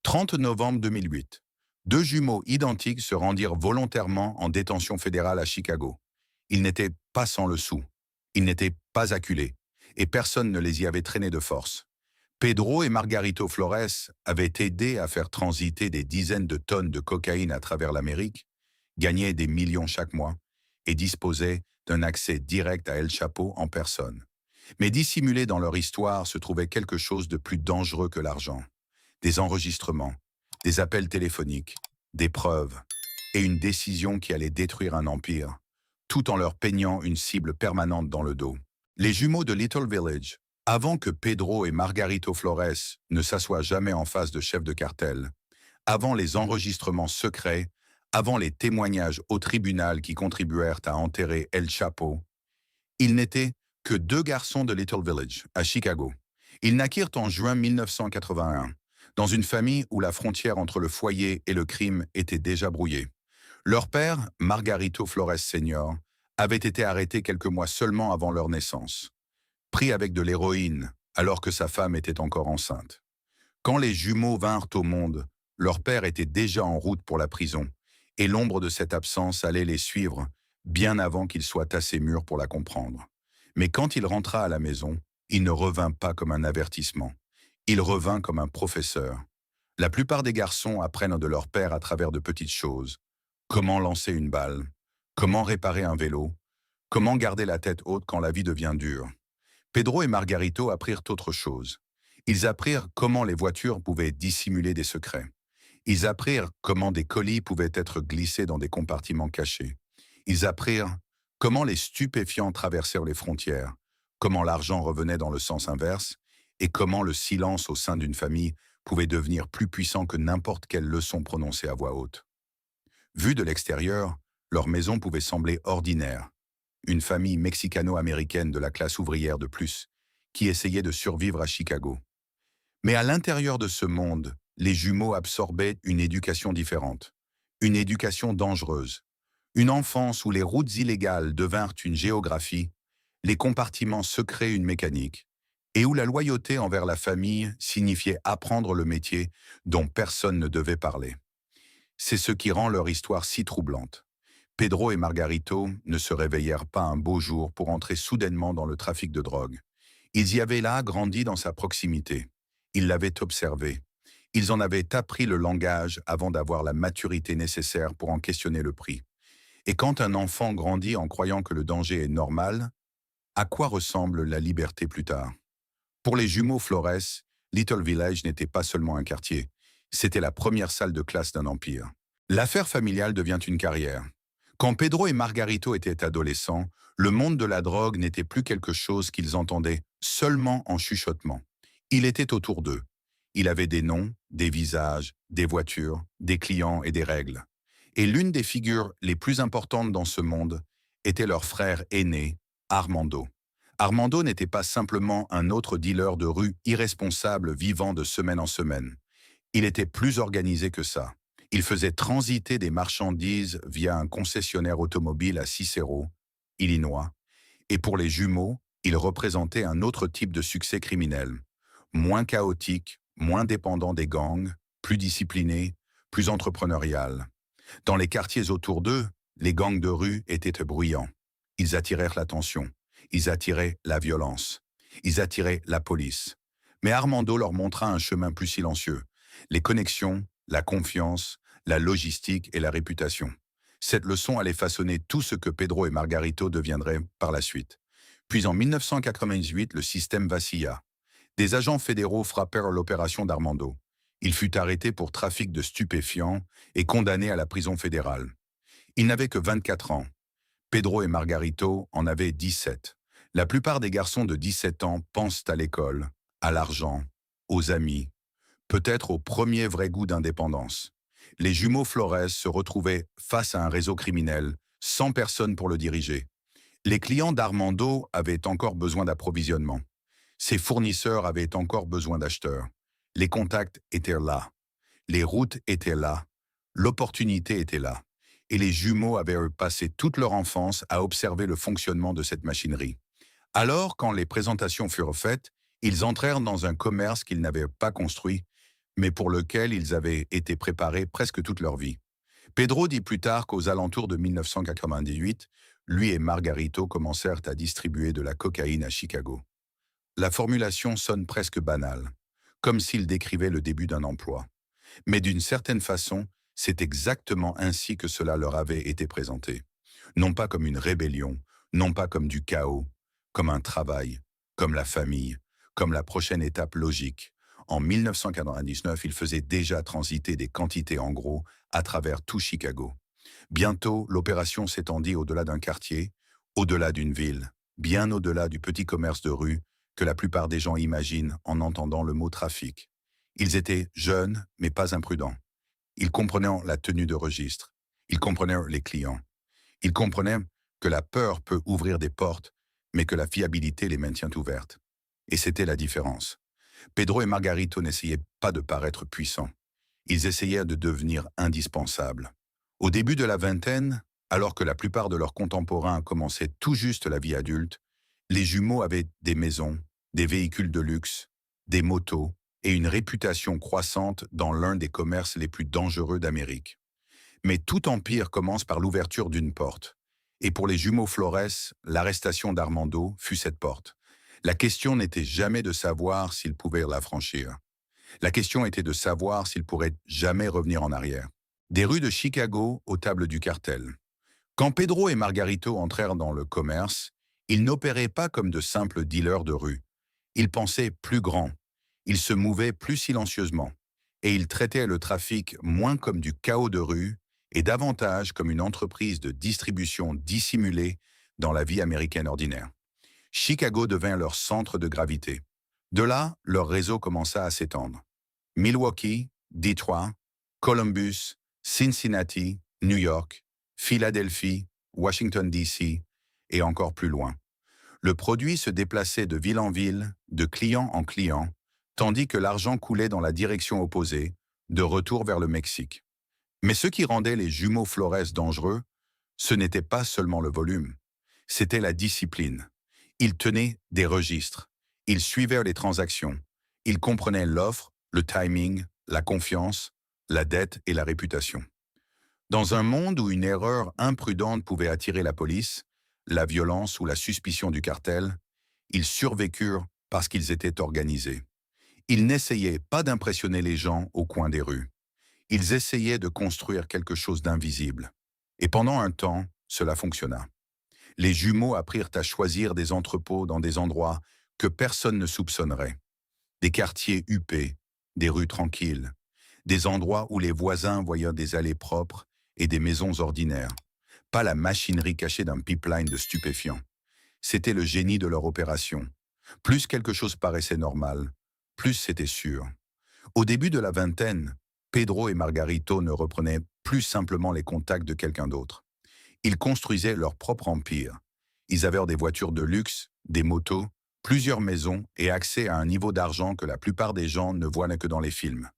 30 novembre 2008. Deux jumeaux identiques se rendirent volontairement en détention fédérale à Chicago. Ils n'étaient pas sans le sou. Ils n'étaient pas acculés. Et personne ne les y avait traînés de force. Pedro et Margarito Flores avaient aidé à faire transiter des dizaines de tonnes de cocaïne à travers l'Amérique, gagnaient des millions chaque mois et disposaient d'un accès direct à El Chapo en personne. Mais dissimulé dans leur histoire se trouvait quelque chose de plus dangereux que l'argent. Des enregistrements, des appels téléphoniques, des preuves et une décision qui allait détruire un empire, tout en leur peignant une cible permanente dans le dos. Les jumeaux de Little Village, avant que Pedro et Margarito Flores ne s'assoient jamais en face de chefs de cartel, avant les enregistrements secrets, avant les témoignages au tribunal qui contribuèrent à enterrer El Chapo, ils n'étaient que deux garçons de Little Village, à Chicago. Ils naquirent en juin 1981, dans une famille où la frontière entre le foyer et le crime était déjà brouillée. Leur père, Margarito Flores Senior, avait été arrêté quelques mois seulement avant leur naissance, pris avec de l'héroïne alors que sa femme était encore enceinte. Quand les jumeaux vinrent au monde, leur père était déjà en route pour la prison, et l'ombre de cette absence allait les suivre bien avant qu'il soit assez mûr pour la comprendre. Mais quand il rentra à la maison, il ne revint pas comme un avertissement. Il revint comme un professeur. La plupart des garçons apprennent de leur père à travers de petites choses. Comment lancer une balle, comment réparer un vélo, comment garder la tête haute quand la vie devient dure. Pedro et Margarito apprirent autre chose. Ils apprirent comment les voitures pouvaient dissimuler des secrets. Ils apprirent comment des colis pouvaient être glissés dans des compartiments cachés. Ils apprirent comment les stupéfiants traversèrent les frontières, comment l'argent revenait dans le sens inverse et comment le silence au sein d'une famille pouvait devenir plus puissant que n'importe quelle leçon prononcée à voix haute. Vue de l'extérieur, leur maison pouvait sembler ordinaire. Une famille mexicano-américaine de la classe ouvrière de plus, qui essayait de survivre à Chicago. Mais à l'intérieur de ce monde, les jumeaux absorbaient une éducation différente, une éducation dangereuse, une enfance où les routes illégales devinrent une géographie, les compartiments secrets une mécanique, et où la loyauté envers la famille signifiait apprendre le métier dont personne ne devait parler. C'est ce qui rend leur histoire si troublante. Pedro et Margarito ne se réveillèrent pas un beau jour pour entrer soudainement dans le trafic de drogue. Ils y avaient là grandi dans sa proximité. Ils l'avaient observé. Ils en avaient appris le langage avant d'avoir la maturité nécessaire pour en questionner le prix. Et quand un enfant grandit en croyant que le danger est normal, à quoi ressemble la liberté plus tard? Pour les jumeaux Flores, Little Village n'était pas seulement un quartier, c'était la première salle de classe d'un empire. L'affaire familiale devient une carrière. Quand Pedro et Margarito étaient adolescents, le monde de la drogue n'était plus quelque chose qu'ils entendaient seulement en chuchotement. Il était autour d'eux. Il avait des noms, des visages, des voitures, des clients et des règles. Et l'une des figures les plus importantes dans ce monde était leur frère aîné, Armando. Armando n'était pas simplement un autre dealer de rue irresponsable vivant de semaine en semaine. Il était plus organisé que ça. Il faisait transiter des marchandises via un concessionnaire automobile à Cicero, Illinois. Et pour les jumeaux, il représentait un autre type de succès criminel. Moins chaotique, moins dépendant des gangs, plus discipliné, plus entrepreneurial. Dans les quartiers autour d'eux, les gangs de rue étaient bruyants. Ils attirèrent l'attention. Ils attiraient la violence. Ils attiraient la police. Mais Armando leur montra un chemin plus silencieux. Les connexions, la confiance, la logistique et la réputation. Cette leçon allait façonner tout ce que Pedro et Margarito deviendraient par la suite. Puis en 1998, le système vacilla. Des agents fédéraux frappèrent l'opération d'Armando. Il fut arrêté pour trafic de stupéfiants et condamné à la prison fédérale. Il n'avait que 24 ans. Pedro et Margarito en avaient 17. La plupart des garçons de 17 ans pensent à l'école, à l'argent, aux amis, peut-être au premier vrai goût d'indépendance. Les jumeaux Flores se retrouvaient face à un réseau criminel, sans personne pour le diriger. Les clients d'Armando avaient encore besoin d'approvisionnement. Ses fournisseurs avaient encore besoin d'acheteurs. Les contacts étaient là. Les routes étaient là. L'opportunité était là. Et les jumeaux avaient passé toute leur enfance à observer le fonctionnement de cette machinerie. Alors, quand les présentations furent faites, ils entrèrent dans un commerce qu'ils n'avaient pas construit, mais pour lequel ils avaient été préparés presque toute leur vie. Pedro dit plus tard qu'aux alentours de 1998, lui et Margarito commencèrent à distribuer de la cocaïne à Chicago. La formulation sonne presque banale, comme s'il décrivait le début d'un emploi. Mais d'une certaine façon, c'est exactement ainsi que cela leur avait été présenté. Non pas comme une rébellion, non pas comme du chaos, comme un travail, comme la famille, comme la prochaine étape logique. En 1999, ils faisaient déjà transiter des quantités en gros à travers tout Chicago. Bientôt, l'opération s'étendit au-delà d'un quartier, au-delà d'une ville, bien au-delà du petit commerce de rue que la plupart des gens imaginent en entendant le mot trafic. Ils étaient jeunes, mais pas imprudents. Ils comprenaient la tenue de registre. Ils comprenaient les clients. Ils comprenaient que la peur peut ouvrir des portes, mais que la fiabilité les maintient ouvertes. Et c'était la différence. Pedro et Margarito n'essayaient pas de paraître puissants. Ils essayaient de devenir indispensables. Au début de la vingtaine, alors que la plupart de leurs contemporains commençaient tout juste la vie adulte, les jumeaux avaient des maisons, des véhicules de luxe, des motos et une réputation croissante dans l'un des commerces les plus dangereux d'Amérique. Mais tout empire commence par l'ouverture d'une porte. Et pour les jumeaux Flores, l'arrestation d'Armando fut cette porte. La question n'était jamais de savoir s'ils pouvaient la franchir. La question était de savoir s'ils pourraient jamais revenir en arrière. Des rues de Chicago aux tables du cartel. Quand Pedro et Margarito entrèrent dans le commerce, ils n'opéraient pas comme de simples dealers de rue. Ils pensaient plus grand. Ils se mouvaient plus silencieusement. Et ils traitaient le trafic moins comme du chaos de rue et davantage comme une entreprise de distribution dissimulée dans la vie américaine ordinaire. Chicago devint leur centre de gravité. De là, leur réseau commença à s'étendre. Milwaukee, Detroit, Columbus, Cincinnati, New York, Philadelphie, Washington D.C. et encore plus loin. Le produit se déplaçait de ville en ville, de client en client, tandis que l'argent coulait dans la direction opposée, de retour vers le Mexique. Mais ce qui rendait les jumeaux Flores dangereux, ce n'était pas seulement le volume, c'était la discipline. Ils tenaient des registres, ils suivaient les transactions, ils comprenaient l'offre, le timing, la confiance, la dette et la réputation. Dans un monde où une erreur imprudente pouvait attirer la police, la violence ou la suspicion du cartel, ils survécurent parce qu'ils étaient organisés. Ils n'essayaient pas d'impressionner les gens au coin des rues. Ils essayaient de construire quelque chose d'invisible. Et pendant un temps, cela fonctionna. Les jumeaux apprirent à choisir des entrepôts dans des endroits que personne ne soupçonnerait. Des quartiers huppés, des rues tranquilles, des endroits où les voisins voyaient des allées propres et des maisons ordinaires. Pas la machinerie cachée d'un pipeline de stupéfiants. C'était le génie de leur opération. Plus quelque chose paraissait normal, plus c'était sûr. Au début de la vingtaine, Pedro et Margarito ne reprenaient plus simplement les contacts de quelqu'un d'autre. Ils construisaient leur propre empire. Ils avaient des voitures de luxe, des motos, plusieurs maisons et accès à un niveau d'argent que la plupart des gens ne voient que dans les films.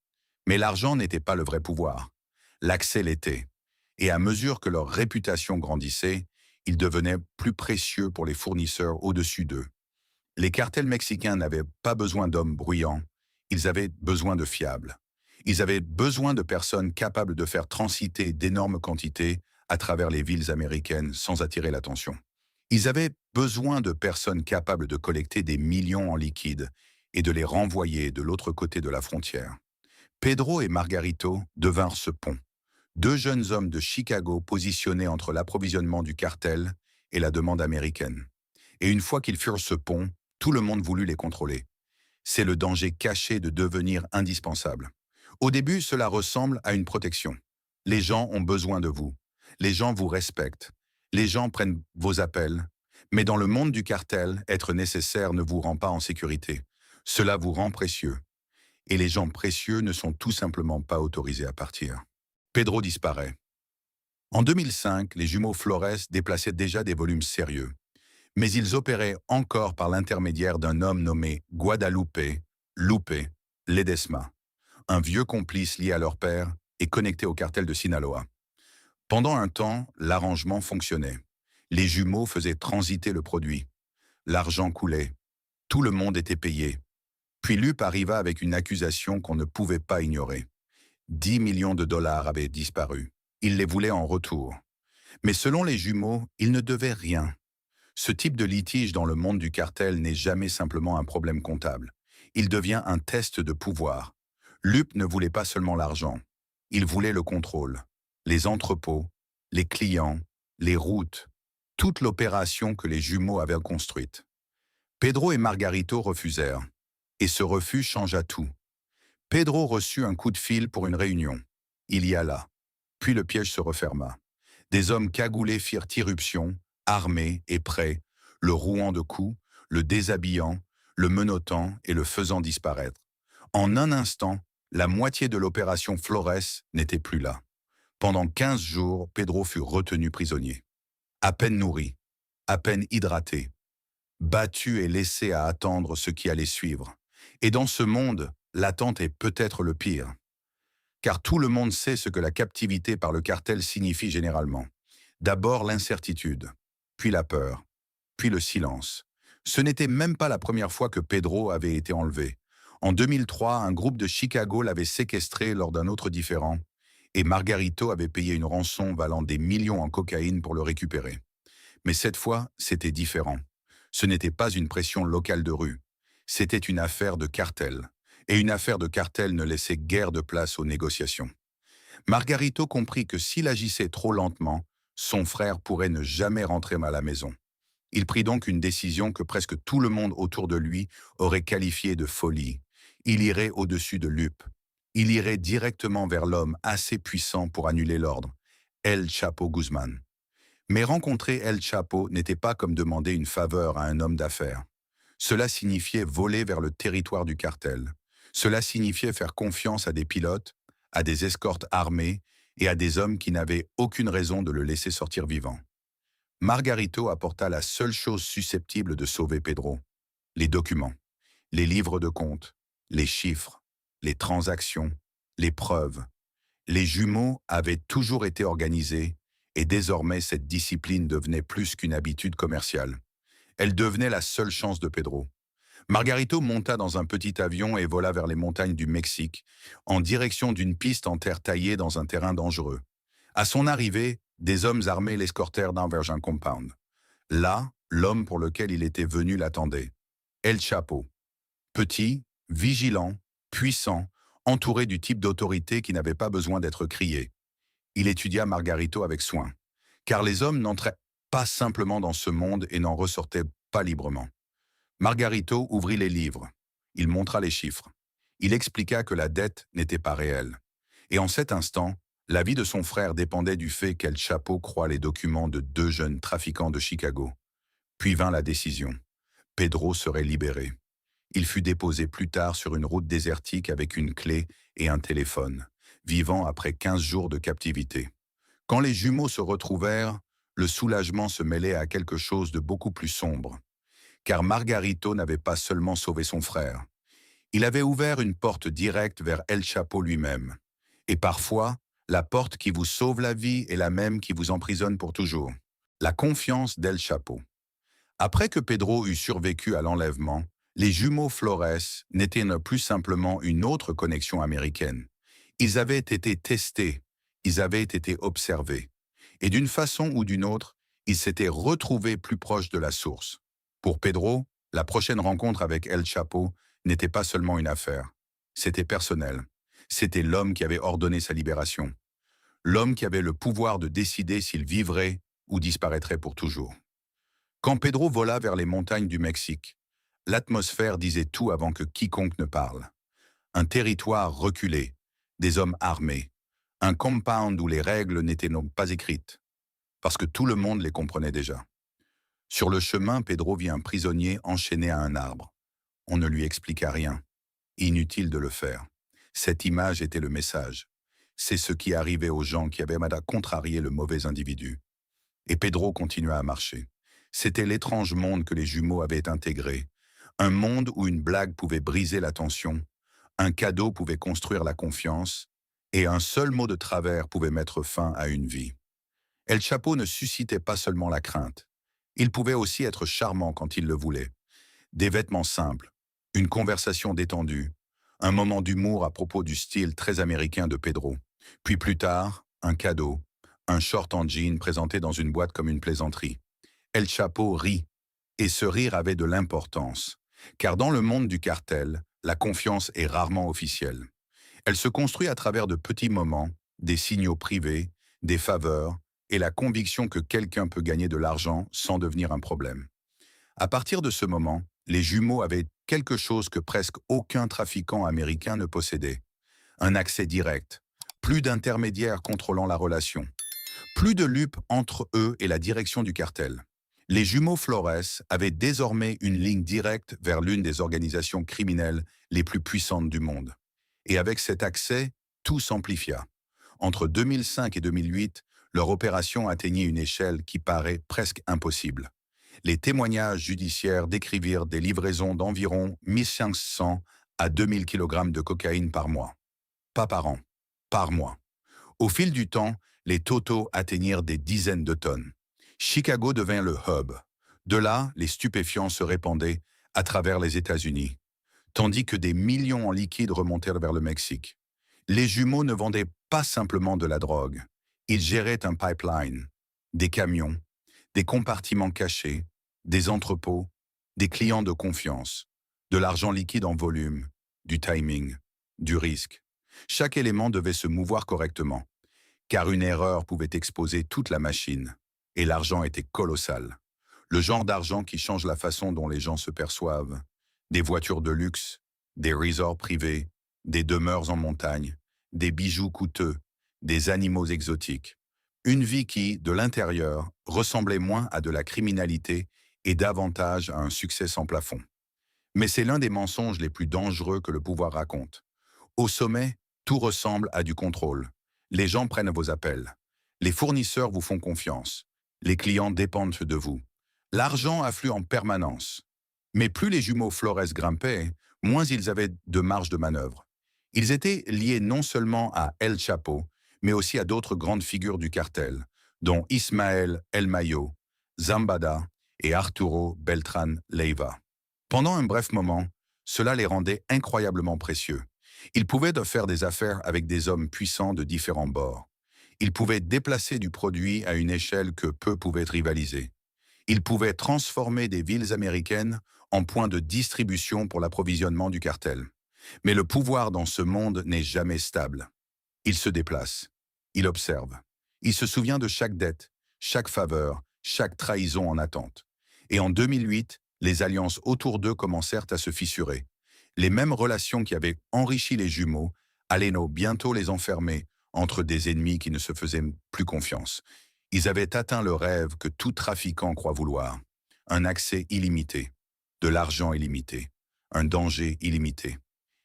Mais l'argent n'était pas le vrai pouvoir. L'accès l'était. Et à mesure que leur réputation grandissait, ils devenaient plus précieux pour les fournisseurs au-dessus d'eux. Les cartels mexicains n'avaient pas besoin d'hommes bruyants, ils avaient besoin de fiables. Ils avaient besoin de personnes capables de faire transiter d'énormes quantités à travers les villes américaines sans attirer l'attention. Ils avaient besoin de personnes capables de collecter des millions en liquide et de les renvoyer de l'autre côté de la frontière. Pedro et Margarito devinrent ce pont. Deux jeunes hommes de Chicago positionnés entre l'approvisionnement du cartel et la demande américaine. Et une fois qu'ils furent ce pont, tout le monde voulut les contrôler. C'est le danger caché de devenir indispensable. Au début, cela ressemble à une protection. Les gens ont besoin de vous. Les gens vous respectent. Les gens prennent vos appels. Mais dans le monde du cartel, être nécessaire ne vous rend pas en sécurité. Cela vous rend précieux. Et les gens précieux ne sont tout simplement pas autorisés à partir. Pedro disparaît. En 2005, les jumeaux Flores déplaçaient déjà des volumes sérieux. Mais ils opéraient encore par l'intermédiaire d'un homme nommé Guadalupe Lupe Ledesma, un vieux complice lié à leur père et connecté au cartel de Sinaloa. Pendant un temps, l'arrangement fonctionnait. Les jumeaux faisaient transiter le produit. L'argent coulait. Tout le monde était payé. Puis Lup arriva avec une accusation qu'on ne pouvait pas ignorer. 10 millions de dollars avaient disparu. Il les voulait en retour. Mais selon les jumeaux, ils ne devaient rien. Ce type de litige dans le monde du cartel n'est jamais simplement un problème comptable. Il devient un test de pouvoir. Lup ne voulait pas seulement l'argent. Il voulait le contrôle. Les entrepôts, les clients, les routes, toute l'opération que les jumeaux avaient construite. Pedro et Margarito refusèrent. Et ce refus changea tout. Pedro reçut un coup de fil pour une réunion. Il y alla. Puis le piège se referma. Des hommes cagoulés firent irruption, armés et prêts, le rouant de coups, le déshabillant, le menottant et le faisant disparaître. En un instant, la moitié de l'opération Flores n'était plus là. Pendant 15 jours, Pedro fut retenu prisonnier. À peine nourri, à peine hydraté, battu et laissé à attendre ce qui allait suivre. Et dans ce monde, l'attente est peut-être le pire. Car tout le monde sait ce que la captivité par le cartel signifie généralement. D'abord l'incertitude, puis la peur, puis le silence. Ce n'était même pas la première fois que Pedro avait été enlevé. En 2003, un groupe de Chicago l'avait séquestré lors d'un autre différend, et Margarito avait payé une rançon valant des millions en cocaïne pour le récupérer. Mais cette fois, c'était différent. Ce n'était pas une pression locale de rue. C'était une affaire de cartel. Et une affaire de cartel ne laissait guère de place aux négociations. Margarito comprit que s'il agissait trop lentement, son frère pourrait ne jamais rentrer à la maison. Il prit donc une décision que presque tout le monde autour de lui aurait qualifiée de folie. Il irait au-dessus de Lup. Il irait directement vers l'homme assez puissant pour annuler l'ordre, El Chapo Guzman. Mais rencontrer El Chapo n'était pas comme demander une faveur à un homme d'affaires. Cela signifiait voler vers le territoire du cartel. Cela signifiait faire confiance à des pilotes, à des escortes armées et à des hommes qui n'avaient aucune raison de le laisser sortir vivant. Margarito apporta la seule chose susceptible de sauver Pedro: les documents, les livres de compte, les chiffres, les transactions, les preuves. Les jumeaux avaient toujours été organisés et désormais cette discipline devenait plus qu'une habitude commerciale. Elle devenait la seule chance de Pedro. Margarito monta dans un petit avion et vola vers les montagnes du Mexique, en direction d'une piste en terre taillée dans un terrain dangereux. À son arrivée, des hommes armés l'escortèrent vers un compound. Là, l'homme pour lequel il était venu l'attendait. El Chapo. Petit, vigilant, puissant, entouré du type d'autorité qui n'avait pas besoin d'être crié. Il étudia Margarito avec soin, car les hommes n'entraient pas simplement dans ce monde et n'en ressortaient pas librement. Margarito ouvrit les livres. Il montra les chiffres. Il expliqua que la dette n'était pas réelle. Et en cet instant, la vie de son frère dépendait du fait qu'El Chapo croit les documents de 2 jeunes trafiquants de Chicago. Puis vint la décision. Pedro serait libéré. Il fut déposé plus tard sur une route désertique avec une clé et un téléphone, vivant après 15 jours de captivité. Quand les jumeaux se retrouvèrent, le soulagement se mêlait à quelque chose de beaucoup plus sombre. Car Margarito n'avait pas seulement sauvé son frère. Il avait ouvert une porte directe vers El Chapo lui-même. Et parfois, la porte qui vous sauve la vie est la même qui vous emprisonne pour toujours. La confiance d'El Chapo. Après que Pedro eut survécu à l'enlèvement, les jumeaux Flores n'étaient plus simplement une autre connexion américaine. Ils avaient été testés, ils avaient été observés. Et d'une façon ou d'une autre, ils s'étaient retrouvés plus proches de la source. Pour Pedro, la prochaine rencontre avec El Chapo n'était pas seulement une affaire. C'était personnel. C'était l'homme qui avait ordonné sa libération. L'homme qui avait le pouvoir de décider s'il vivrait ou disparaîtrait pour toujours. Quand Pedro vola vers les montagnes du Mexique, l'atmosphère disait tout avant que quiconque ne parle. Un territoire reculé, des hommes armés, un compound où les règles n'étaient donc pas écrites, parce que tout le monde les comprenait déjà. Sur le chemin, Pedro vit un prisonnier enchaîné à un arbre. On ne lui expliqua rien. Inutile de le faire. Cette image était le message. C'est ce qui arrivait aux gens qui avaient contrarié le mauvais individu. Et Pedro continua à marcher. C'était l'étrange monde que les jumeaux avaient intégré. Un monde où une blague pouvait briser la tension, un cadeau pouvait construire la confiance, et un seul mot de travers pouvait mettre fin à une vie. El Chapo ne suscitait pas seulement la crainte. Il pouvait aussi être charmant quand il le voulait. Des vêtements simples, Une conversation détendue, un moment d'humour à propos du style très américain de Pedro. Puis plus tard, un cadeau, un short en jean présenté dans une boîte comme une plaisanterie. El Chapo rit, et ce rire avait de l'importance, car dans le monde du cartel, la confiance est rarement officielle. Elle se construit à travers de petits moments, des signaux privés, des faveurs, et la conviction que quelqu'un peut gagner de l'argent sans devenir un problème. À partir de ce moment, les jumeaux avaient quelque chose que presque aucun trafiquant américain ne possédait. Un accès direct, plus d'intermédiaires contrôlant la relation, plus de lupe entre eux et la direction du cartel. Les jumeaux Flores avaient désormais une ligne directe vers l'une des organisations criminelles les plus puissantes du monde. Et avec cet accès, tout s'amplifia. Entre 2005 et 2008, leur opération atteignit une échelle qui paraît presque impossible. Les témoignages judiciaires décrivirent des livraisons d'environ 1500 à 2000 kg de cocaïne par mois. Pas par an, par mois. Au fil du temps, les totaux atteignirent des dizaines de tonnes. Chicago devint le hub. De là, les stupéfiants se répandaient à travers les États-Unis, tandis que des millions en liquide remontèrent vers le Mexique. Les jumeaux ne vendaient pas simplement de la drogue. Ils géraient un pipeline, des camions, des compartiments cachés, des entrepôts, des clients de confiance, de l'argent liquide en volume, du timing, du risque. Chaque élément devait se mouvoir correctement, car une erreur pouvait exposer toute la machine, et l'argent était colossal. Le genre d'argent qui change la façon dont les gens se perçoivent. Des voitures de luxe, des resorts privés, des demeures en montagne, des bijoux coûteux, des animaux exotiques. Une vie qui, de l'intérieur, ressemblait moins à de la criminalité et davantage à un succès sans plafond. Mais c'est l'un des mensonges les plus dangereux que le pouvoir raconte. Au sommet, tout ressemble à du contrôle. Les gens prennent vos appels. Les fournisseurs vous font confiance. Les clients dépendent de vous. L'argent afflue en permanence. Mais plus les jumeaux Flores grimpaient, moins ils avaient de marge de manœuvre. Ils étaient liés non seulement à El Chapo, mais aussi à d'autres grandes figures du cartel, dont Ismael El Mayo, Zambada et Arturo Beltrán Leiva. Pendant un bref moment, cela les rendait incroyablement précieux. Ils pouvaient faire des affaires avec des hommes puissants de différents bords. Ils pouvaient déplacer du produit à une échelle que peu pouvaient rivaliser. Ils pouvaient transformer des villes américaines en points de distribution pour l'approvisionnement du cartel. Mais le pouvoir dans ce monde n'est jamais stable. Il se déplace. Il observe. Il se souvient de chaque dette, chaque faveur, chaque trahison en attente. Et en 2008, les alliances autour d'eux commencèrent à se fissurer. Les mêmes relations qui avaient enrichi les jumeaux allaient bientôt les enfermer entre des ennemis qui ne se faisaient plus confiance. Ils avaient atteint le rêve que tout trafiquant croit vouloir. Un accès illimité, de l'argent illimité, un danger illimité.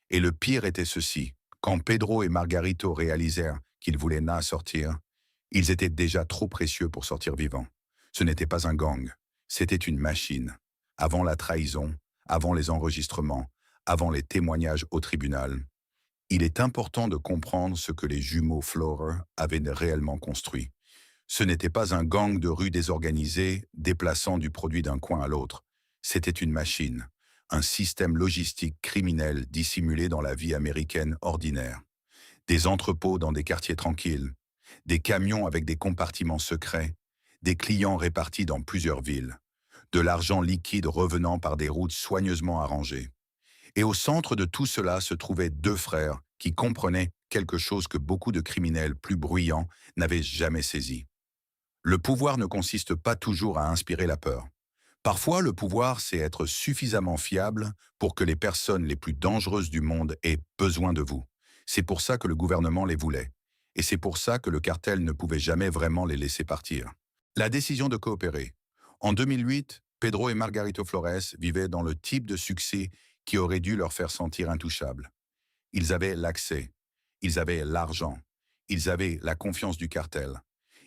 Et le pire était ceci, quand Pedro et Margarito réalisèrent qu'ils voulaient sortir, ils étaient déjà trop précieux pour sortir vivants. Ce n'était pas un gang, c'était une machine. Avant la trahison, avant les enregistrements, avant les témoignages au tribunal, il est important de comprendre ce que les jumeaux Flores avaient réellement construit. Ce n'était pas un gang de rue désorganisé déplaçant du produit d'un coin à l'autre. C'était une machine, un système logistique criminel dissimulé dans la vie américaine ordinaire. Des entrepôts dans des quartiers tranquilles, des camions avec des compartiments secrets, des clients répartis dans plusieurs villes, de l'argent liquide revenant par des routes soigneusement arrangées. Et au centre de tout cela se trouvaient deux frères qui comprenaient quelque chose que beaucoup de criminels plus bruyants n'avaient jamais saisi. Le pouvoir ne consiste pas toujours à inspirer la peur. Parfois, le pouvoir, c'est être suffisamment fiable pour que les personnes les plus dangereuses du monde aient besoin de vous. C'est pour ça que le gouvernement les voulait. Et c'est pour ça que le cartel ne pouvait jamais vraiment les laisser partir. La décision de coopérer. En 2008, Pedro et Margarito Flores vivaient dans le type de succès qui aurait dû leur faire sentir intouchables. Ils avaient l'accès, ils avaient l'argent, ils avaient la confiance du cartel.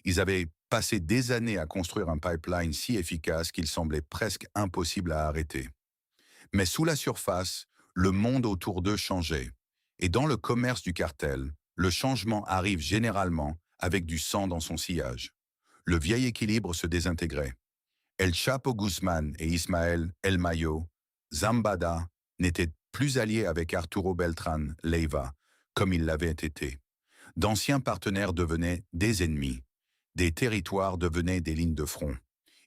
Ils avaient passé des années à construire un pipeline si efficace qu'il semblait presque impossible à arrêter. Mais sous la surface, le monde autour d'eux changeait. Et dans le commerce du cartel, le changement arrive généralement avec du sang dans son sillage. Le vieil équilibre se désintégrait. El Chapo Guzman et Ismael El Mayo, Zambada, n'étaient plus alliés avec Arturo Beltrán Leiva, comme il l'avait été. D'anciens partenaires devenaient des ennemis. Des territoires devenaient des lignes de front.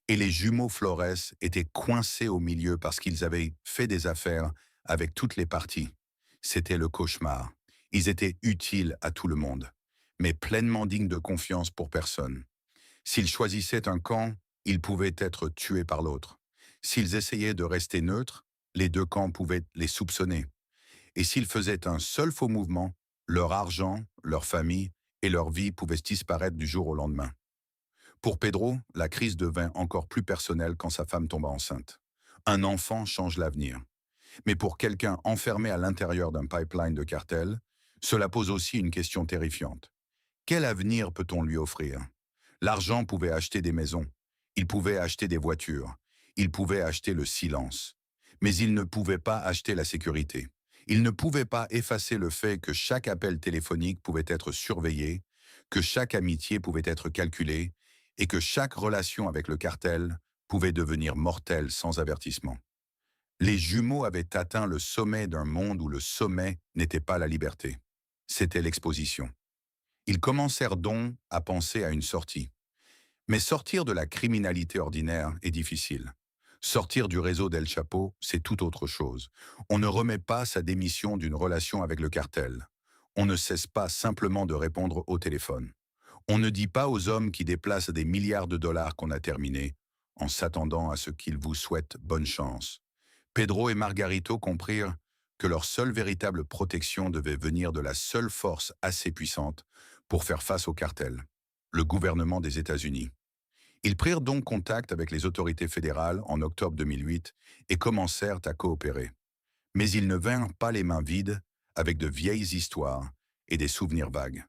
Et les jumeaux Flores étaient coincés au milieu parce qu'ils avaient fait des affaires avec toutes les parties. C'était le cauchemar. Ils étaient utiles à tout le monde, mais pleinement dignes de confiance pour personne. S'ils choisissaient un camp, ils pouvaient être tués par l'autre. S'ils essayaient de rester neutres, les deux camps pouvaient les soupçonner. Et s'ils faisaient un seul faux mouvement, leur argent, leur famille et leur vie pouvaient disparaître du jour au lendemain. Pour Pedro, la crise devint encore plus personnelle quand sa femme tomba enceinte. Un enfant change l'avenir. Mais pour quelqu'un enfermé à l'intérieur d'un pipeline de cartel, cela pose aussi une question terrifiante. Quel avenir peut-on lui offrir? L'argent pouvait acheter des maisons, il pouvait acheter des voitures, il pouvait acheter le silence. Mais il ne pouvait pas acheter la sécurité. Il ne pouvait pas effacer le fait que chaque appel téléphonique pouvait être surveillé, que chaque amitié pouvait être calculée et que chaque relation avec le cartel pouvait devenir mortelle sans avertissement. Les jumeaux avaient atteint le sommet d'un monde où le sommet n'était pas la liberté. C'était l'exposition. Ils commencèrent donc à penser à une sortie. Mais sortir de la criminalité ordinaire est difficile. Sortir du réseau d'El Chapo, c'est tout autre chose. On ne remet pas sa démission d'une relation avec le cartel. On ne cesse pas simplement de répondre au téléphone. On ne dit pas aux hommes qui déplacent des milliards de dollars qu'on a terminé, en s'attendant à ce qu'ils vous souhaitent bonne chance. Pedro et Margarito comprirent que leur seule véritable protection devait venir de la seule force assez puissante pour faire face au cartel, le gouvernement des États-Unis. Ils prirent donc contact avec les autorités fédérales en octobre 2008 et commencèrent à coopérer. Mais ils ne vinrent pas les mains vides avec de vieilles histoires et des souvenirs vagues.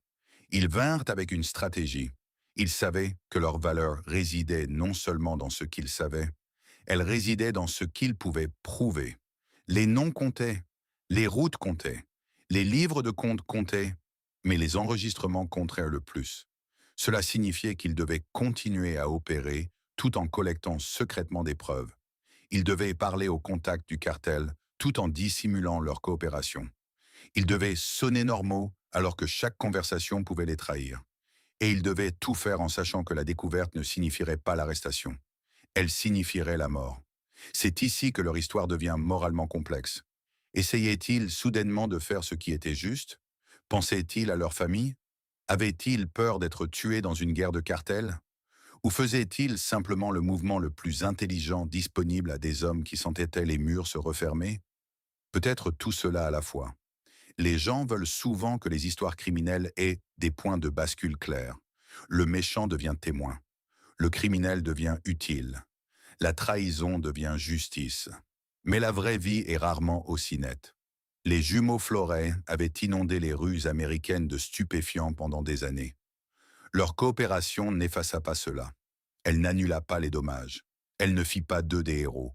Ils vinrent avec une stratégie. Ils savaient que leur valeur résidait non seulement dans ce qu'ils savaient, elle résidait dans ce qu'ils pouvaient prouver. Les noms comptaient, les routes comptaient, les livres de comptes comptaient, mais les enregistrements comptèrent le plus. Cela signifiait qu'ils devaient continuer à opérer tout en collectant secrètement des preuves. Ils devaient parler au contact du cartel tout en dissimulant leur coopération. Ils devaient sonner normaux alors que chaque conversation pouvait les trahir. Et ils devaient tout faire en sachant que la découverte ne signifierait pas l'arrestation. Elle signifierait la mort. C'est ici que leur histoire devient moralement complexe. Essayaient-ils soudainement de faire ce qui était juste? Pensaient-ils à leur famille? Avaient-ils peur d'être tués dans une guerre de cartel? Ou faisaient-ils simplement le mouvement le plus intelligent disponible à des hommes qui sentaient les murs se refermer? Peut-être tout cela à la fois. Les gens veulent souvent que les histoires criminelles aient des points de bascule clairs. Le méchant devient témoin. Le criminel devient utile. La trahison devient justice. Mais la vraie vie est rarement aussi nette. Les jumeaux Flores avaient inondé les rues américaines de stupéfiants pendant des années. Leur coopération n'effaça pas cela. Elle n'annula pas les dommages. Elle ne fit pas d'eux des héros.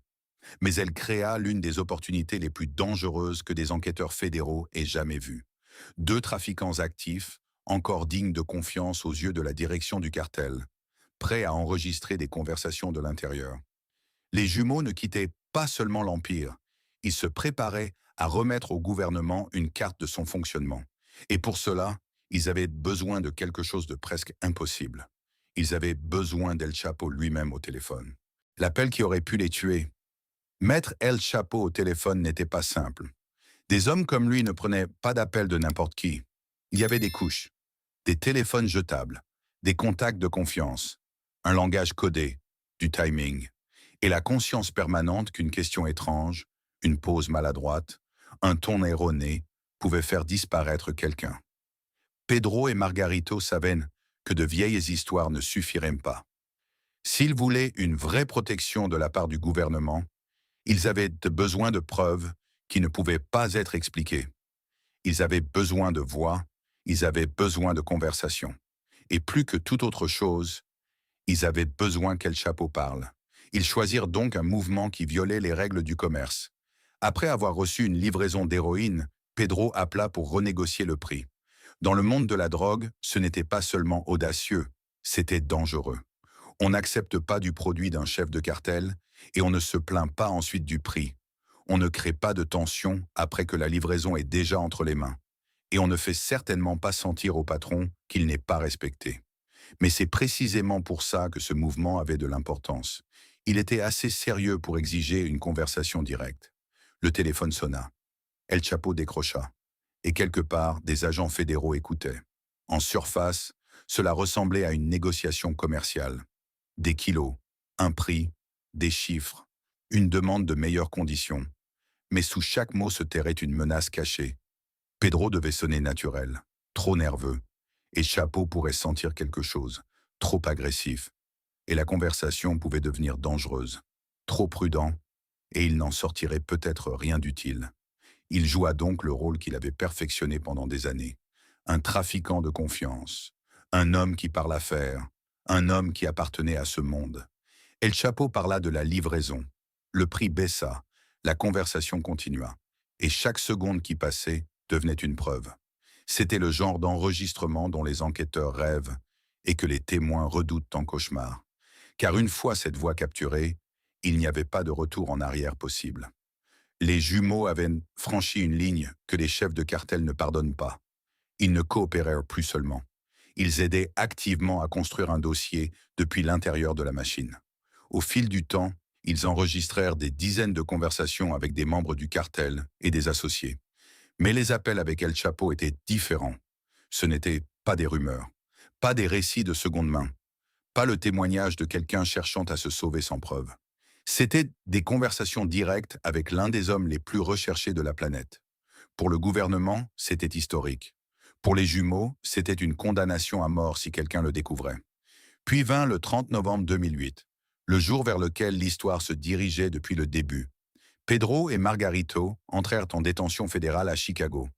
Mais elle créa l'une des opportunités les plus dangereuses que des enquêteurs fédéraux aient jamais vues. Deux trafiquants actifs, encore dignes de confiance aux yeux de la direction du cartel, prêts à enregistrer des conversations de l'intérieur. Les jumeaux ne quittaient pas seulement l'Empire, ils se préparaient à remettre au gouvernement une carte de son fonctionnement. Et pour cela, ils avaient besoin de quelque chose de presque impossible. Ils avaient besoin d'El Chapo lui-même au téléphone. L'appel qui aurait pu les tuer. Mettre El Chapo au téléphone n'était pas simple. Des hommes comme lui ne prenaient pas d'appel de n'importe qui. Il y avait des couches, des téléphones jetables, des contacts de confiance, un langage codé, du timing, et la conscience permanente qu'une question étrange, une pause maladroite, un ton erroné pouvait faire disparaître quelqu'un. Pedro et Margarito savaient que de vieilles histoires ne suffiraient pas. S'ils voulaient une vraie protection de la part du gouvernement, ils avaient besoin de preuves qui ne pouvaient pas être expliquées. Ils avaient besoin de voix, ils avaient besoin de conversation. Et plus que toute autre chose, ils avaient besoin qu'El Chapo parle. Ils choisirent donc un mouvement qui violait les règles du commerce. Après avoir reçu une livraison d'héroïne, Pedro appela pour renégocier le prix. Dans le monde de la drogue, ce n'était pas seulement audacieux, c'était dangereux. On n'accepte pas du produit d'un chef de cartel et on ne se plaint pas ensuite du prix. On ne crée pas de tension après que la livraison est déjà entre les mains. Et on ne fait certainement pas sentir au patron qu'il n'est pas respecté. Mais c'est précisément pour ça que ce mouvement avait de l'importance. Il était assez sérieux pour exiger une conversation directe. Le téléphone sonna. El Chapo décrocha. Et quelque part, des agents fédéraux écoutaient. En surface, cela ressemblait à une négociation commerciale. Des kilos, un prix, des chiffres, une demande de meilleures conditions. Mais sous chaque mot se terrait une menace cachée. Pedro devait sonner naturel, trop nerveux, et Chapo pourrait sentir quelque chose, trop agressif, et la conversation pouvait devenir dangereuse, trop prudent, et il n'en sortirait peut-être rien d'utile. Il joua donc le rôle qu'il avait perfectionné pendant des années, un trafiquant de confiance, un homme qui parle affaires, un homme qui appartenait à ce monde. El Chapo parla de la livraison. Le prix baissa, la conversation continua, et chaque seconde qui passait devenait une preuve. C'était le genre d'enregistrement dont les enquêteurs rêvent et que les témoins redoutent en cauchemar. Car une fois cette voix capturée, il n'y avait pas de retour en arrière possible. Les jumeaux avaient franchi une ligne que les chefs de cartel ne pardonnent pas. Ils ne coopérèrent plus seulement. Ils aidaient activement à construire un dossier depuis l'intérieur de la machine. Au fil du temps, ils enregistrèrent des dizaines de conversations avec des membres du cartel et des associés. Mais les appels avec El Chapo étaient différents. Ce n'étaient pas des rumeurs, pas des récits de seconde main, pas le témoignage de quelqu'un cherchant à se sauver sans preuve. C'étaient des conversations directes avec l'un des hommes les plus recherchés de la planète. Pour le gouvernement, c'était historique. Pour les jumeaux, c'était une condamnation à mort si quelqu'un le découvrait. Puis vint le 30 novembre 2008, le jour vers lequel l'histoire se dirigeait depuis le début. Pedro et Margarito entrèrent en détention fédérale à Chicago.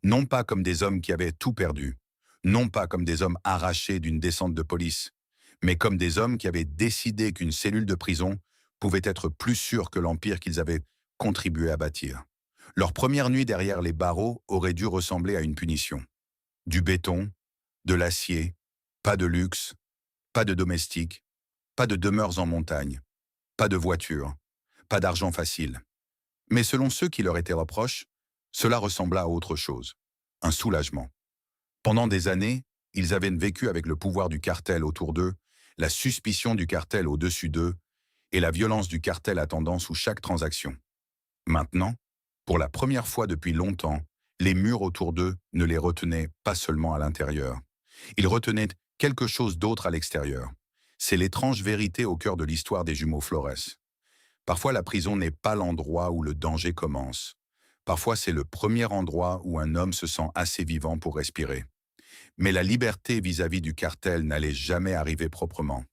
Non pas comme des hommes qui avaient tout perdu, non pas comme des hommes arrachés d'une descente de police, mais comme des hommes qui avaient décidé qu'une cellule de prison pouvait être plus sûre que l'empire qu'ils avaient contribué à bâtir. Leur première nuit derrière les barreaux aurait dû ressembler à une punition. Du béton, de l'acier, pas de luxe, pas de domestique, pas de demeures en montagne, pas de voiture, pas d'argent facile. Mais selon ceux qui leur étaient reproches, cela ressembla à autre chose, un soulagement. Pendant des années, ils avaient vécu avec le pouvoir du cartel autour d'eux, la suspicion du cartel au-dessus d'eux et la violence du cartel attendant sous chaque transaction. Maintenant, pour la première fois depuis longtemps, les murs autour d'eux ne les retenaient pas seulement à l'intérieur. Ils retenaient quelque chose d'autre à l'extérieur. C'est l'étrange vérité au cœur de l'histoire des jumeaux Flores. Parfois, la prison n'est pas l'endroit où le danger commence. Parfois, c'est le premier endroit où un homme se sent assez vivant pour respirer. Mais la liberté vis-à-vis du cartel n'allait jamais arriver proprement.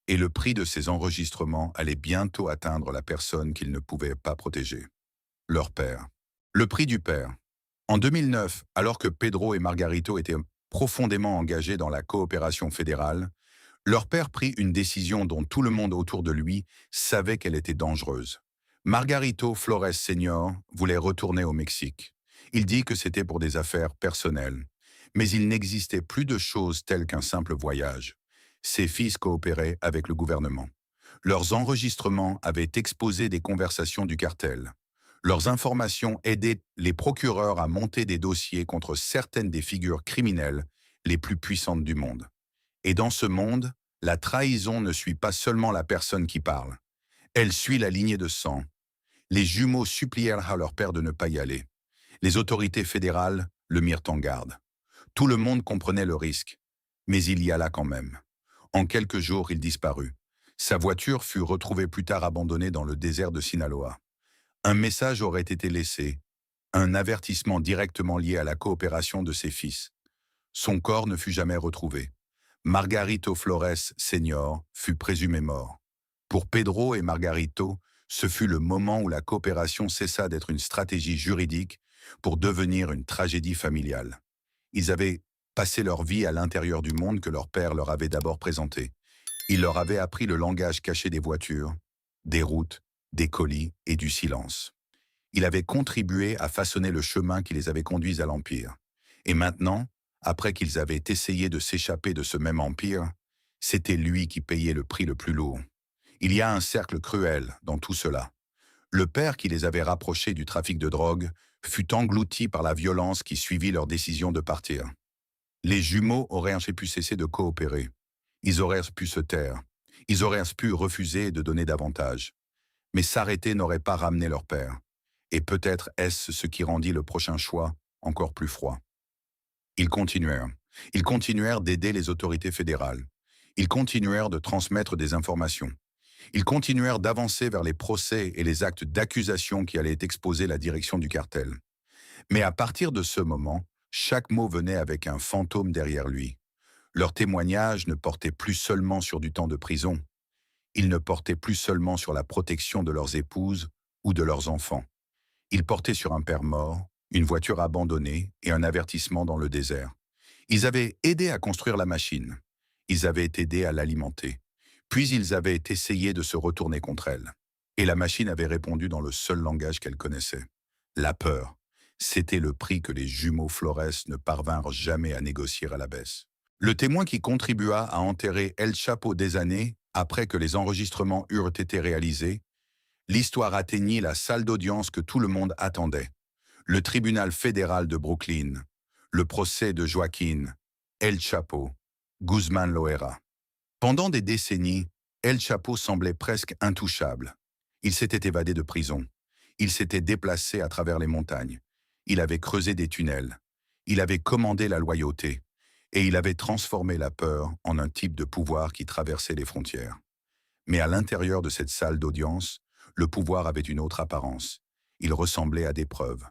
Et le prix de ces enregistrements allait bientôt atteindre la personne qu'ils ne pouvaient pas protéger. Leur père. Le prix du père. En 2009, alors que Pedro et Margarito étaient profondément engagés dans la coopération fédérale, leur père prit une décision dont tout le monde autour de lui savait qu'elle était dangereuse. Margarito Flores Senior voulait retourner au Mexique. Il dit que c'était pour des affaires personnelles. Mais il n'existait plus de choses telles qu'un simple voyage. Ses fils coopéraient avec le gouvernement. Leurs enregistrements avaient exposé des conversations du cartel. Leurs informations aidaient les procureurs à monter des dossiers contre certaines des figures criminelles les plus puissantes du monde. Et dans ce monde, la trahison ne suit pas seulement la personne qui parle. Elle suit la lignée de sang. Les jumeaux supplièrent à leur père de ne pas y aller. Les autorités fédérales le mirent en garde. Tout le monde comprenait le risque, mais il y alla quand même. En quelques jours, il disparut. Sa voiture fut retrouvée plus tard abandonnée dans le désert de Sinaloa. Un message aurait été laissé, un avertissement directement lié à la coopération de ses fils. Son corps ne fut jamais retrouvé. Margarito Flores Senior fut présumé mort. Pour Pedro et Margarito, ce fut le moment où la coopération cessa d'être une stratégie juridique pour devenir une tragédie familiale. Ils avaient passé leur vie à l'intérieur du monde que leur père leur avait d'abord présenté. Il leur avait appris le langage caché des voitures, des routes, des colis et du silence. Il avait contribué à façonner le chemin qui les avait conduits à l'Empire. Et maintenant, après qu'ils avaient essayé de s'échapper de ce même empire, c'était lui qui payait le prix le plus lourd. Il y a un cercle cruel dans tout cela. Le père qui les avait rapprochés du trafic de drogue fut englouti par la violence qui suivit leur décision de partir. Les jumeaux auraient pu cesser de coopérer. Ils auraient pu se taire. Ils auraient pu refuser de donner davantage. Mais s'arrêter n'aurait pas ramené leur père. Et peut-être est-ce ce qui rendit le prochain choix encore plus froid. Ils continuèrent. Ils continuèrent d'aider les autorités fédérales. Ils continuèrent de transmettre des informations. Ils continuèrent d'avancer vers les procès et les actes d'accusation qui allaient exposer la direction du cartel. Mais à partir de ce moment, chaque mot venait avec un fantôme derrière lui. Leurs témoignages ne portaient plus seulement sur du temps de prison. Ils ne portaient plus seulement sur la protection de leurs épouses ou de leurs enfants. Ils portaient sur un père mort, une voiture abandonnée et un avertissement dans le désert. Ils avaient aidé à construire la machine. Ils avaient aidé à l'alimenter. Puis ils avaient essayé de se retourner contre elle. Et la machine avait répondu dans le seul langage qu'elle connaissait. La peur. C'était le prix que les jumeaux Flores ne parvinrent jamais à négocier à la baisse. Le témoin qui contribua à enterrer El Chapo des années après que les enregistrements eurent été réalisés, l'histoire atteignit la salle d'audience que tout le monde attendait. Le tribunal fédéral de Brooklyn. Le procès de Joaquín El Chapo Guzmán Loera. Pendant des décennies, El Chapo semblait presque intouchable. Il s'était évadé de prison. Il s'était déplacé à travers les montagnes. Il avait creusé des tunnels. Il avait commandé la loyauté. Et il avait transformé la peur en un type de pouvoir qui traversait les frontières. Mais à l'intérieur de cette salle d'audience, le pouvoir avait une autre apparence. Il ressemblait à des preuves.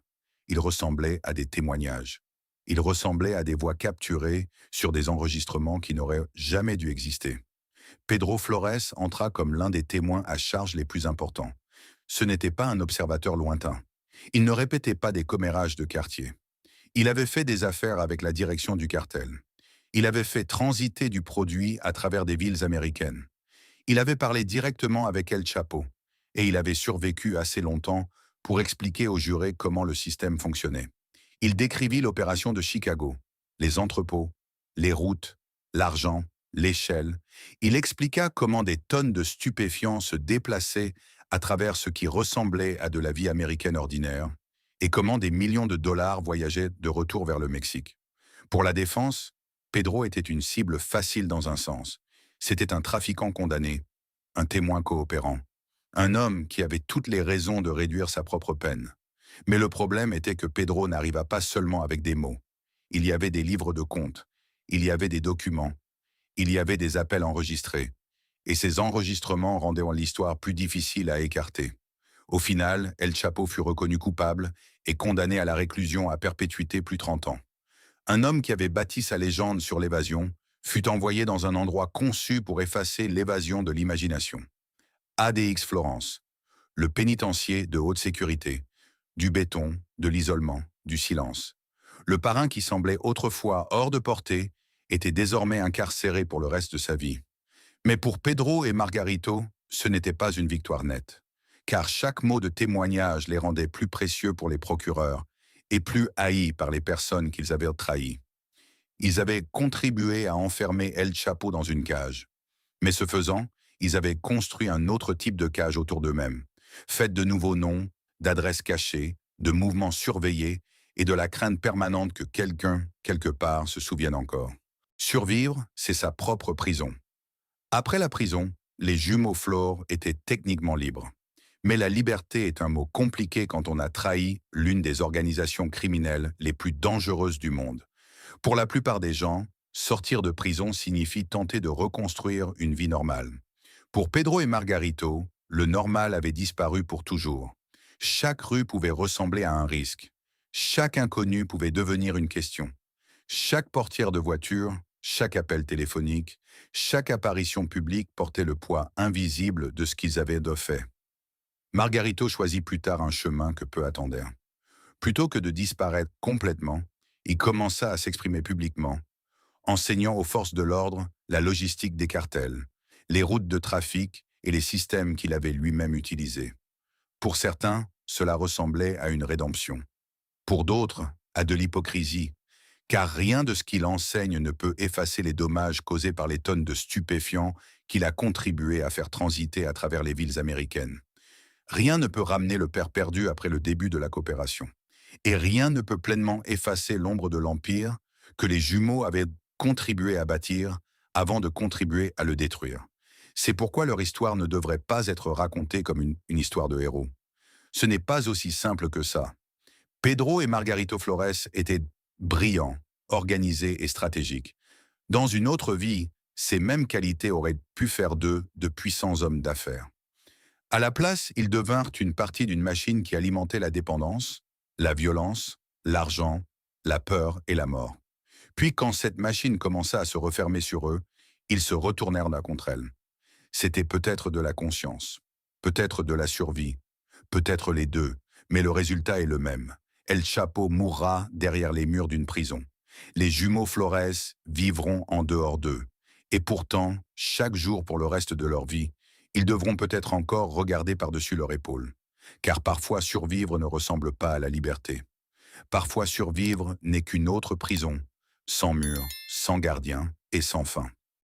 Il ressemblait à des témoignages. Il ressemblait à des voix capturées sur des enregistrements qui n'auraient jamais dû exister. Pedro Flores entra comme l'un des témoins à charge les plus importants. Ce n'était pas un observateur lointain. Il ne répétait pas des commérages de quartier. Il avait fait des affaires avec la direction du cartel. Il avait fait transiter du produit à travers des villes américaines. Il avait parlé directement avec El Chapo, et il avait survécu assez longtemps pour expliquer aux jurés comment le système fonctionnait. Il décrivit l'opération de Chicago, les entrepôts, les routes, l'argent, l'échelle. Il expliqua comment des tonnes de stupéfiants se déplaçaient à travers ce qui ressemblait à de la vie américaine ordinaire, et comment des millions de dollars voyageaient de retour vers le Mexique. Pour la défense, Pedro était une cible facile dans un sens. C'était un trafiquant condamné, un témoin coopérant, un homme qui avait toutes les raisons de réduire sa propre peine. Mais le problème était que Pedro n'arriva pas seulement avec des mots. Il y avait des livres de comptes, il y avait des documents, il y avait des appels enregistrés. Et ces enregistrements rendaient l'histoire plus difficile à écarter. Au final, El Chapo fut reconnu coupable et condamné à la réclusion à perpétuité plus 30 ans. Un homme qui avait bâti sa légende sur l'évasion fut envoyé dans un endroit conçu pour effacer l'évasion de l'imagination. ADX Florence, le pénitencier de haute sécurité, du béton, de l'isolement, du silence. Le parrain qui semblait autrefois hors de portée était désormais incarcéré pour le reste de sa vie. Mais pour Pedro et Margarito, ce n'était pas une victoire nette, car chaque mot de témoignage les rendait plus précieux pour les procureurs et plus haïs par les personnes qu'ils avaient trahies. Ils avaient contribué à enfermer El Chapo dans une cage. Mais ce faisant, ils avaient construit un autre type de cage autour d'eux-mêmes, faite de nouveaux noms, d'adresses cachées, de mouvements surveillés et de la crainte permanente que quelqu'un, quelque part, se souvienne encore. Survivre, c'est sa propre prison. Après la prison, les jumeaux Flores étaient techniquement libres. Mais la liberté est un mot compliqué quand on a trahi l'une des organisations criminelles les plus dangereuses du monde. Pour la plupart des gens, sortir de prison signifie tenter de reconstruire une vie normale. Pour Pedro et Margarito, le normal avait disparu pour toujours. Chaque rue pouvait ressembler à un risque. Chaque inconnu pouvait devenir une question. Chaque portière de voiture, chaque appel téléphonique, chaque apparition publique portait le poids invisible de ce qu'ils avaient de fait. Margarito choisit plus tard un chemin que peu attendirent. Plutôt que de disparaître complètement, il commença à s'exprimer publiquement, enseignant aux forces de l'ordre la logistique des cartels, les routes de trafic et les systèmes qu'il avait lui-même utilisés. Pour certains, cela ressemblait à une rédemption. Pour d'autres, à de l'hypocrisie, car rien de ce qu'il enseigne ne peut effacer les dommages causés par les tonnes de stupéfiants qu'il a contribué à faire transiter à travers les villes américaines. Rien ne peut ramener le père perdu après le début de la coopération. Et rien ne peut pleinement effacer l'ombre de l'Empire que les jumeaux avaient contribué à bâtir avant de contribuer à le détruire. C'est pourquoi leur histoire ne devrait pas être racontée comme une histoire de héros. Ce n'est pas aussi simple que ça. Pedro et Margarito Flores étaient brillants, organisés et stratégiques. Dans une autre vie, ces mêmes qualités auraient pu faire d'eux de puissants hommes d'affaires. À la place, ils devinrent une partie d'une machine qui alimentait la dépendance, la violence, l'argent, la peur et la mort. Puis quand cette machine commença à se refermer sur eux, ils se retournèrent contre elle. C'était peut-être de la conscience, peut-être de la survie, peut-être les deux, mais le résultat est le même. El Chapo mourra derrière les murs d'une prison. Les jumeaux Flores vivront en dehors d'eux. Et pourtant, chaque jour pour le reste de leur vie, ils devront peut-être encore regarder par-dessus leur épaule. Car parfois survivre ne ressemble pas à la liberté. Parfois survivre n'est qu'une autre prison, sans mur, sans gardien et sans fin.